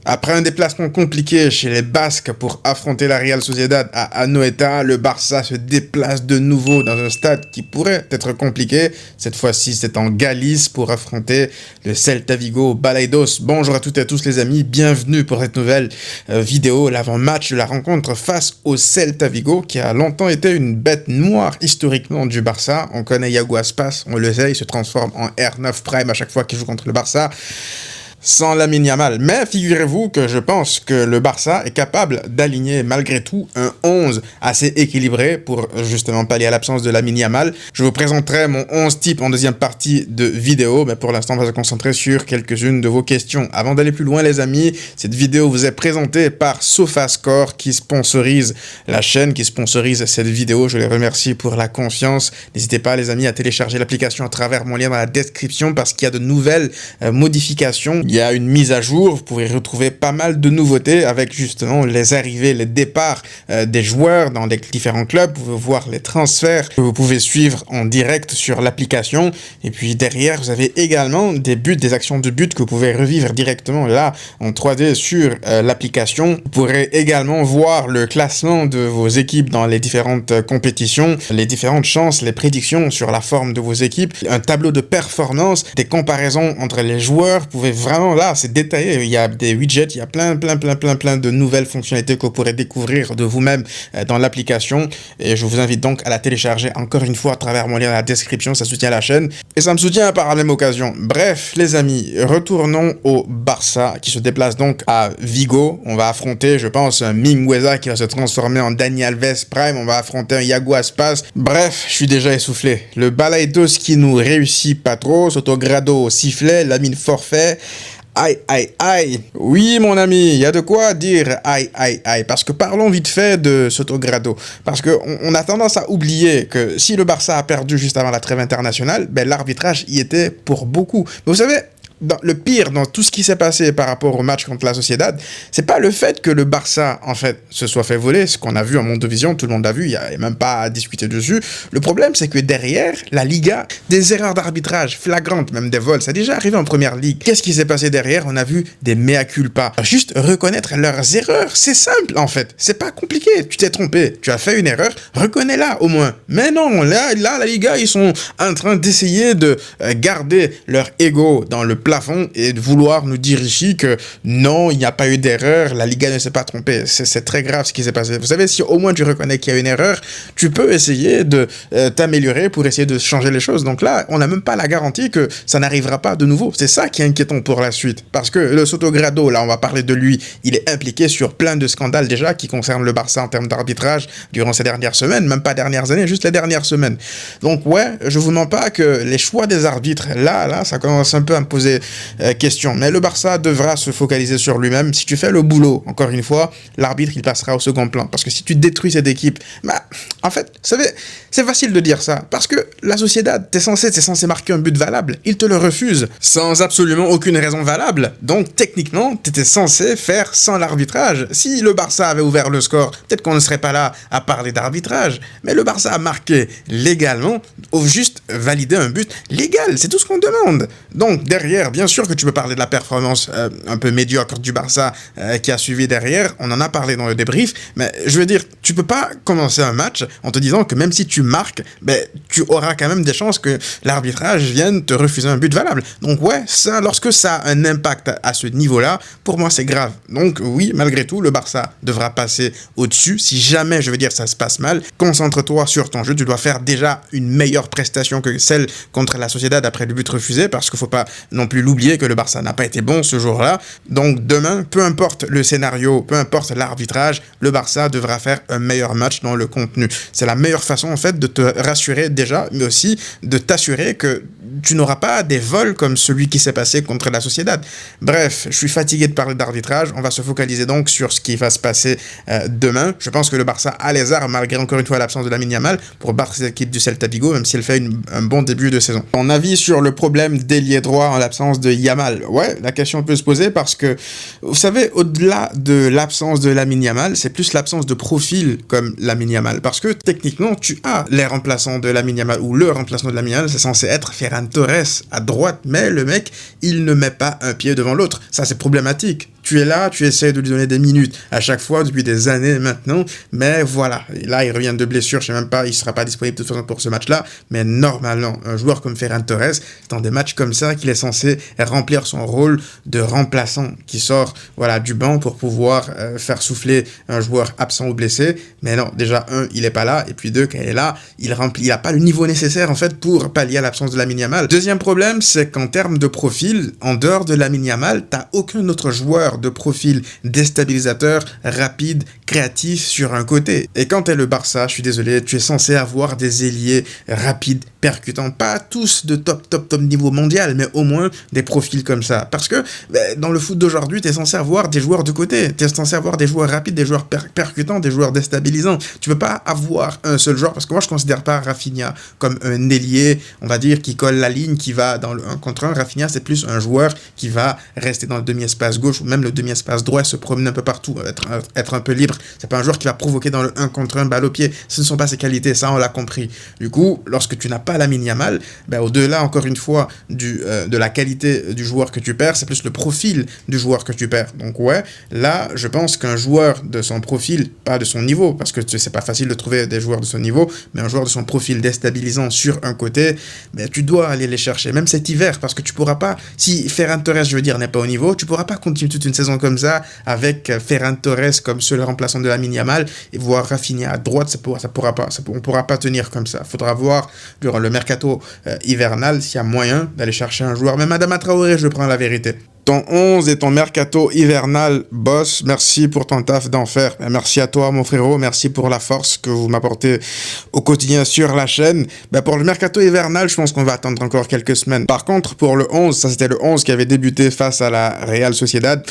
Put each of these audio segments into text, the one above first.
Après un déplacement compliqué chez les Basques pour affronter la Real Sociedad à Anoeta, le Barça se déplace de nouveau dans un stade qui pourrait être compliqué. Cette fois-ci, c'est en Galice pour affronter le Celta Vigo Balaidos. Bonjour à toutes et à tous les amis, bienvenue pour cette nouvelle vidéo, l'avant-match de la rencontre face au Celta Vigo qui a longtemps été une bête noire historiquement du Barça. On connaît Iago Aspas, on le sait, il se transforme en R9 Prime à chaque fois qu'il joue contre le Barça. Sans Lamine Yamal. Mais figurez-vous que je pense que le Barça est capable d'aligner malgré tout un 11 assez équilibré pour justement pallier à l'absence de Lamine Yamal. Je vous présenterai mon 11 type en deuxième partie de vidéo, mais pour l'instant on va se concentrer sur quelques-unes de vos questions. Avant d'aller plus loin les amis, cette vidéo vous est présentée par SofaScore qui sponsorise la chaîne, qui sponsorise cette vidéo. Je les remercie pour la confiance. N'hésitez pas les amis à télécharger l'application à travers mon lien dans la description parce qu'il y a de nouvelles modifications. Il y a une mise à jour, vous pouvez retrouver pas mal de nouveautés avec justement les arrivées, les départs des joueurs dans les différents clubs. Vous pouvez voir les transferts que vous pouvez suivre en direct sur l'application. Et puis derrière, vous avez également des buts, des actions de but que vous pouvez revivre directement là en 3D sur l'application. Vous pourrez également voir le classement de vos équipes dans les différentes compétitions, les différentes chances, les prédictions sur la forme de vos équipes, un tableau de performance, des comparaisons entre les joueurs. Vous pouvez vraiment là, c'est détaillé, il y a des widgets, il y a plein de nouvelles fonctionnalités que vous pourrez découvrir de vous-même dans l'application et je vous invite donc à la télécharger encore une fois à travers mon lien dans la description, ça soutient la chaîne et ça me soutient par la même occasion. Bref, les amis, retournons au Barça qui se déplace donc à Vigo. On va affronter, je pense, un Mingueza qui va se transformer en Dani Alves Prime, on va affronter un Iago Aspas. Bref, je suis déjà essoufflé. Le Balaidos qui nous réussit pas trop, Sotogrado sifflet, Lamine forfait. Aïe, aïe, aïe. Oui, mon ami, il y a de quoi dire aïe, aïe, aïe. Parce que parlons vite fait de Sotogrado. Parce qu'on a tendance à oublier que si le Barça a perdu juste avant la trêve internationale, ben l'arbitrage y était pour beaucoup. Mais vous savez, le pire dans tout ce qui s'est passé par rapport au match contre la Sociedad, c'est pas le fait que le Barça, en fait, se soit fait voler, ce qu'on a vu en Mondovision, tout le monde l'a vu, il n'y a même pas à discuter dessus. Le problème, c'est que derrière, la Liga, des erreurs d'arbitrage flagrantes, même des vols, ça a déjà arrivé en première ligue. Qu'est-ce qui s'est passé derrière? On a vu des mea culpa. Juste reconnaître leurs erreurs, c'est simple, en fait. C'est pas compliqué. Tu t'es trompé, tu as fait une erreur, reconnais-la au moins. Mais non, là, la Liga, ils sont en train d'essayer de garder leur ego dans le plafond et de vouloir nous dire ici que non, il n'y a pas eu d'erreur, la Liga ne s'est pas trompée. C'est très grave ce qui s'est passé. Vous savez, si au moins tu reconnais qu'il y a une erreur, tu peux essayer de t'améliorer pour essayer de changer les choses. Donc là, on n'a même pas la garantie que ça n'arrivera pas de nouveau. C'est ça qui est inquiétant pour la suite. Parce que le Sotogrado, là, on va parler de lui, il est impliqué sur plein de scandales déjà qui concernent le Barça en termes d'arbitrage durant ces dernières semaines, même pas dernières années, juste les dernières semaines. Donc ouais, je vous mens pas que les choix des arbitres, là, ça commence un peu à me poser question. Mais le Barça devra se focaliser sur lui-même. Si tu fais le boulot, encore une fois, l'arbitre, il passera au second plan. Parce que si tu détruis cette équipe, bah, en fait, vous savez, c'est facile de dire ça. Parce que la Sociedad, t'es censé marquer un but valable. Il te le refuse. Sans absolument aucune raison valable. Donc, techniquement, t'étais censé faire sans l'arbitrage. Si le Barça avait ouvert le score, peut-être qu'on ne serait pas là à parler d'arbitrage. Mais le Barça a marqué légalement, ou juste validé un but légal. C'est tout ce qu'on demande. Donc, derrière, bien sûr que tu peux parler de la performance un peu médiocre du Barça qui a suivi derrière, on en a parlé dans le débrief, mais je veux dire, tu peux pas commencer un match en te disant que même si tu marques, ben, tu auras quand même des chances que l'arbitrage vienne te refuser un but valable. Donc ouais, ça, lorsque ça a un impact à ce niveau-là, pour moi c'est grave. Donc oui, malgré tout, le Barça devra passer au-dessus. Si jamais, je veux dire, ça se passe mal, concentre-toi sur ton jeu, tu dois faire déjà une meilleure prestation que celle contre la Sociedad après le but refusé, parce qu'il faut pas non plus l'oublier que le Barça n'a pas été bon ce jour-là. Donc demain, peu importe le scénario, peu importe l'arbitrage, le Barça devra faire un meilleur match dans le contenu. C'est la meilleure façon en fait de te rassurer déjà, mais aussi de t'assurer que tu n'auras pas des vols comme celui qui s'est passé contre la Sociedad. Bref, je suis fatigué de parler d'arbitrage. On va se focaliser donc sur ce qui va se passer demain. Je pense que le Barça a les armes, malgré encore une fois l'absence de Lamine Yamal, pour battre cette équipe du Celta Vigo, même si elle fait un bon début de saison. Mon avis sur le problème d'ailier droit en l'absence de Yamal. Ouais, la question peut se poser parce que, vous savez, au-delà de l'absence de Lamine Yamal, c'est plus l'absence de profil comme Lamine Yamal. Parce que techniquement, tu as les remplaçants de Lamine Yamal, ou le remplaçant de Lamine Yamal, c'est censé être Ferran Torres à droite, mais le mec, il ne met pas un pied devant l'autre. Ça, c'est problématique. Tu es là, tu essaies de lui donner des minutes à chaque fois depuis des années maintenant, mais voilà. Et là, il revient de blessure, je sais même pas, il sera pas disponible de toute façon pour ce match-là, mais normalement, un joueur comme Ferran Torres, c'est dans des matchs comme ça qu'il est censé remplir son rôle de remplaçant qui sort voilà, du banc pour pouvoir faire souffler un joueur absent ou blessé. Mais non, déjà, un, il est pas là, et puis deux, quand il est là, il a pas le niveau nécessaire en fait pour pallier à l'absence de Lamine Yamal. Deuxième problème, c'est qu'en termes de profil, en dehors de Lamine Yamal, t'as aucun autre joueur de profil déstabilisateur, rapide, créatif sur un côté. Et quand t'es le Barça, je suis désolé, tu es censé avoir des ailiers rapides, percutants, pas tous de top niveau mondial, mais au moins des profils comme ça. Parce que dans le foot d'aujourd'hui, t'es censé avoir des joueurs de côté, t'es censé avoir des joueurs rapides, des joueurs percutants, des joueurs déstabilisants. Tu peux pas avoir un seul joueur, parce que moi je considère pas Rafinha comme un ailier, on va dire, qui colle la ligne, qui va dans le 1 contre 1. Rafinha, c'est plus un joueur qui va rester dans le demi-espace gauche ou même le demi-espace droit, se promener un peu partout, être un peu libre. C'est pas un joueur qui va provoquer dans le 1 contre 1, balle au pied. Ce ne sont pas ses qualités, ça on l'a compris. Du coup, lorsque tu n'as pas Lamine Yamal, au-delà encore une fois de la qualité du joueur que tu perds, c'est plus le profil du joueur que tu perds. Donc ouais, là, je pense qu'un joueur de son profil, pas de son niveau, parce que c'est pas facile de trouver des joueurs de son niveau, mais un joueur de son profil déstabilisant sur un côté, tu dois aller les chercher, même cet hiver, parce que tu pourras pas, si Ferran Torres, je veux dire, n'est pas au niveau, tu pourras pas continuer toute une saison comme ça, avec Ferran Torres comme seul remplaçant de Lamine Yamal, et voir Rafinha à droite, on pourra pas tenir comme ça. Faudra voir durant le mercato hivernal s'il y a moyen d'aller chercher un joueur. Même Adama Traoré, je prends la vérité. Ton 11 et ton mercato hivernal, boss, merci pour ton taf d'enfer. Merci à toi, mon frérot. Merci pour la force que vous m'apportez au quotidien sur la chaîne. Pour le mercato hivernal, je pense qu'on va attendre encore quelques semaines. Par contre, pour le 11, ça c'était le 11 qui avait débuté face à la Real Sociedad.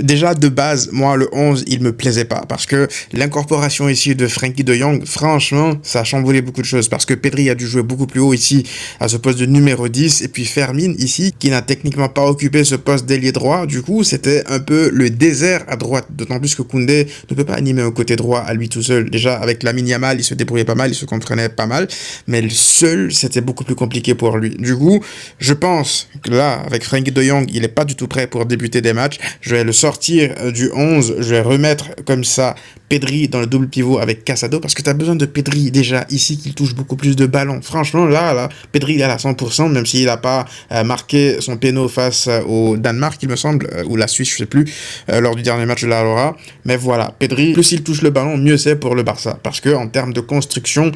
Déjà, de base, moi, le 11, il me plaisait pas parce que l'incorporation ici de Frenkie de Jong, franchement, ça a chamboulé beaucoup de choses parce que Pedri a dû jouer beaucoup plus haut ici à ce poste de numéro 10 et puis Fermin ici, qui n'a techniquement pas occupé ce poste d'ailier droit. Du coup, c'était un peu le désert à droite, d'autant plus que Koundé ne peut pas animer un côté droit à lui tout seul. Déjà, avec Lamine Yamal, il se débrouillait pas mal, il se comprenait pas mal, mais le seul, c'était beaucoup plus compliqué pour lui. Du coup, je pense que là, avec Frenkie de Jong, il est pas du tout prêt pour débuter des matchs. Je vais le sortir du 11, je vais remettre comme ça Pedri dans le double pivot avec Casado, parce que tu as besoin de Pedri déjà ici, qu'il touche beaucoup plus de ballons. Franchement, là, Pedri, il est à 100%, même s'il n'a pas marqué son péno face au Danemark, il me semble, ou la Suisse, je sais plus, lors du dernier match de la Laura. Mais voilà, Pedri, plus il touche le ballon, mieux c'est pour le Barça, parce que en termes de construction,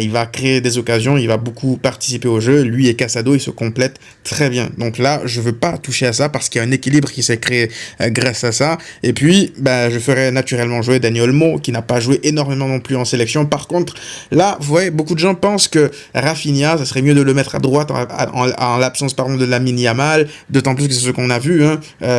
il va créer des occasions, il va beaucoup participer au jeu. Lui et Casado, ils se complètent très bien. Donc là, je veux pas toucher à ça, parce qu'il y a un équilibre qui s'est créé grâce à ça. Et puis, je ferai naturellement jouer Dani Olmo, qui n'a pas joué énormément non plus en sélection. Par contre, là, vous voyez, beaucoup de gens pensent que Rafinha, ça serait mieux de le mettre à droite en l'absence, de Lamine Yamal, d'autant plus que c'est ce qu'on a vu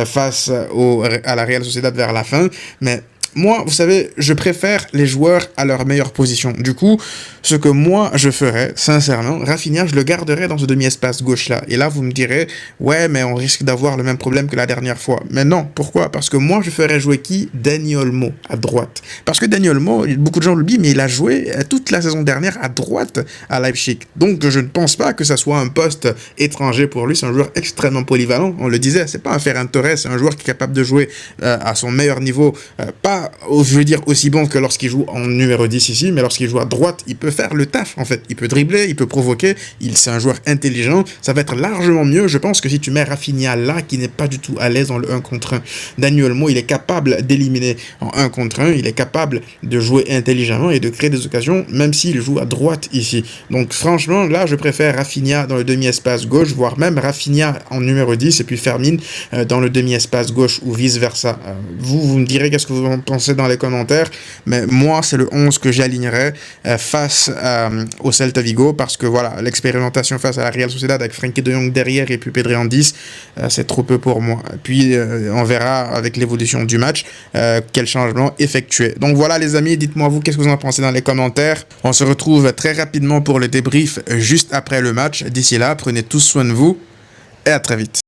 face à la Real Sociedad vers la fin. Mais moi, vous savez, je préfère les joueurs à leur meilleure position. Du coup, ce que moi, je ferais, sincèrement, Rafinha, je le garderais dans ce demi-espace gauche-là. Et là, vous me direz, ouais, mais on risque d'avoir le même problème que la dernière fois. Mais non, pourquoi? Parce que moi, je ferais jouer qui? Dani Olmo, à droite. Parce que Dani Olmo, beaucoup de gens l'oublient, mais il a joué toute la saison dernière à droite à Leipzig. Donc, je ne pense pas que ça soit un poste étranger pour lui. C'est un joueur extrêmement polyvalent. On le disait, c'est pas un Ferran Torres, c'est un joueur qui est capable de jouer à son meilleur niveau, pas je veux dire aussi bon que lorsqu'il joue en numéro 10 ici, mais lorsqu'il joue à droite, il peut faire le taf en fait. Il peut dribbler, il peut provoquer, c'est un joueur intelligent. Ça va être largement mieux, je pense, que si tu mets Rafinha là, qui n'est pas du tout à l'aise dans le 1 contre 1. Dani Olmo, il est capable d'éliminer en 1 contre 1, il est capable de jouer intelligemment et de créer des occasions, même s'il joue à droite ici. Donc franchement, là, je préfère Rafinha dans le demi-espace gauche, voire même Rafinha en numéro 10, et puis Fermin dans le demi-espace gauche ou vice-versa. Vous me direz qu'est-ce que vous en pensez dans les commentaires, mais moi c'est le 11 que j'alignerais face au Celta Vigo, parce que voilà, l'expérimentation face à la Real Sociedad avec Frenkie de Jong derrière et puis Pedri en 10, c'est trop peu pour moi. Puis on verra avec l'évolution du match quel changement effectuer. Donc voilà les amis, dites-moi vous qu'est-ce que vous en pensez dans les commentaires. On se retrouve très rapidement pour le débrief juste après le match. D'ici là, prenez tous soin de vous et à très vite.